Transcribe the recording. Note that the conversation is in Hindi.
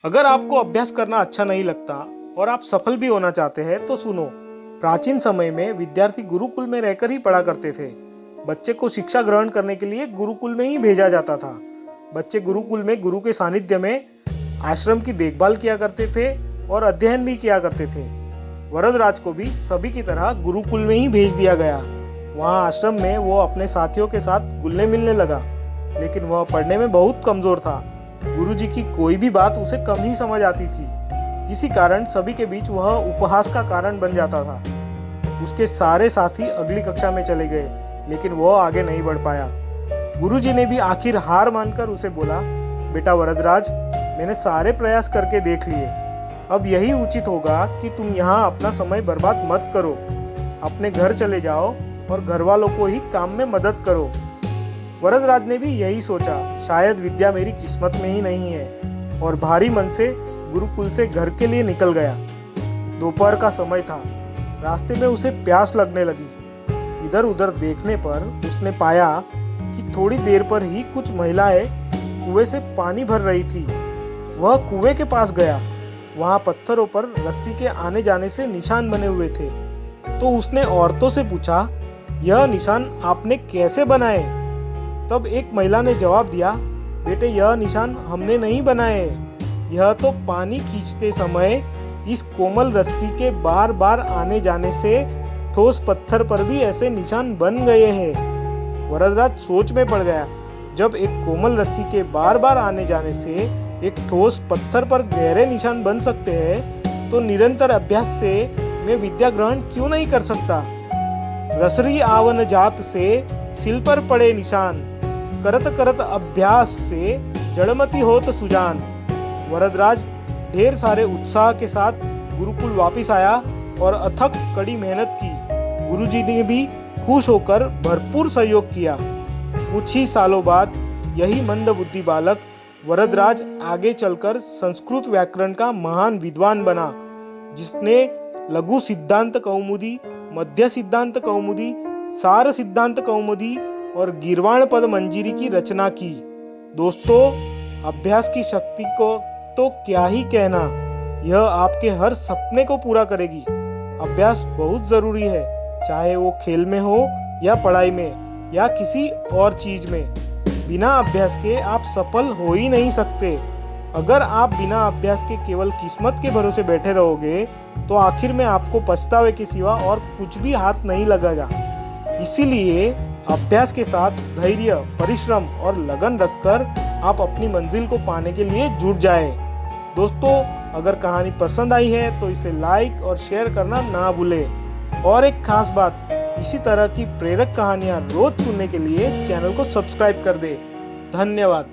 अगर आपको अभ्यास करना अच्छा नहीं लगता और आप सफल भी होना चाहते हैं तो सुनो। प्राचीन समय में विद्यार्थी गुरुकुल में रहकर ही पढ़ा करते थे। बच्चे को शिक्षा ग्रहण करने के लिए गुरुकुल में ही भेजा जाता था। बच्चे गुरुकुल में गुरु के सानिध्य में आश्रम की देखभाल किया करते थे और अध्ययन भी किया करते थे। वरदराज को भी सभी की तरह गुरुकुल में ही भेज दिया गया। वहाँ आश्रम में वो अपने साथियों के साथ घुलने मिलने लगा, लेकिन वह पढ़ने में बहुत कमजोर था। गुरुजी की कोई भी बात उसे कम ही समझ आती थी। इसी कारण सभी के बीच वह उपहास का कारण बन जाता था। उसके सारे साथी अगली कक्षा में चले गए, लेकिन वह आगे नहीं बढ़ पाया। गुरुजी ने भी आखिर हार मानकर उसे बोला, बेटा वरदराज, मैंने सारे प्रयास करके देख लिए। अब यही उचित होगा कि तुम यहाँ अपना समय बर्बाद मत करो। अपने घर चले जाओ और घर वालों को ही काम में मदद करो। वरदराज ने भी यही सोचा, शायद विद्या मेरी किस्मत में ही नहीं है, और भारी मन से गुरुकुल से घर के लिए निकल गया। दोपहर का समय था। रास्ते में उसे प्यास लगने लगी। इधर उधर देखने पर उसने पाया कि थोड़ी देर पर ही कुछ महिलाएं कुएं से पानी भर रही थी। वह कुएं के पास गया। वहां पत्थरों पर रस्सी के आने जाने से निशान बने हुए थे। तो उसने औरतों से पूछा, यह निशान आपने कैसे बनाए? तब एक महिला ने जवाब दिया, बेटे, यह निशान हमने नहीं बनाए। यह तो पानी खींचते समय इस कोमल रस्सी के बार बार आने जाने से ठोस पत्थर पर भी ऐसे निशान बन गए हैं। वरदराज सोच में पड़ गया। जब एक कोमल रस्सी के बार बार आने जाने से एक ठोस पत्थर पर गहरे निशान बन सकते हैं, तो निरंतर अभ्यास से मैं विद्या ग्रहण क्यों नहीं कर सकता? रसरी आवन जात से सिल पर पड़े निशान, करत करत अभ्यास से जड़मती होत सुजान। वरदराज ढेर सारे उत्साह के साथ गुरुकुल वापिस आया और अथक कड़ी मेहनत की। गुरुजी ने भी खुश होकर भरपूर सहयोग किया। कुछ ही सालों बाद यही मंद बुद्धि बालक वरदराज आगे चलकर संस्कृत व्याकरण का महान विद्वान बना, जिसने लघु सिद्धांत कौमुदी, मध्य सिद्धांत कौमुदी, सार सिद्धांत कौमुदी और गीर्वाण पद मंजरी की रचना की। दोस्तों, अभ्यास की शक्ति को तो क्या ही कहना, यह आपके हर सपने को पूरा करेगी। अभ्यास बहुत जरूरी है, चाहे वो खेल में हो या पढ़ाई में या किसी और चीज में। बिना अभ्यास के आप सफल हो ही नहीं सकते। अगर आप बिना अभ्यास के केवल किस्मत के भरोसे बैठे रहोगे तो आखिर में आपको पछतावे के सिवा और कुछ भी हाथ नहीं लगेगा। इसीलिए अभ्यास के साथ धैर्य, परिश्रम और लगन रखकर आप अपनी मंजिल को पाने के लिए जुट जाए। दोस्तों, अगर कहानी पसंद आई है तो इसे लाइक और शेयर करना ना भूलें। और एक खास बात, इसी तरह की प्रेरक कहानियां रोज सुनने के लिए चैनल को सब्सक्राइब कर दे। धन्यवाद।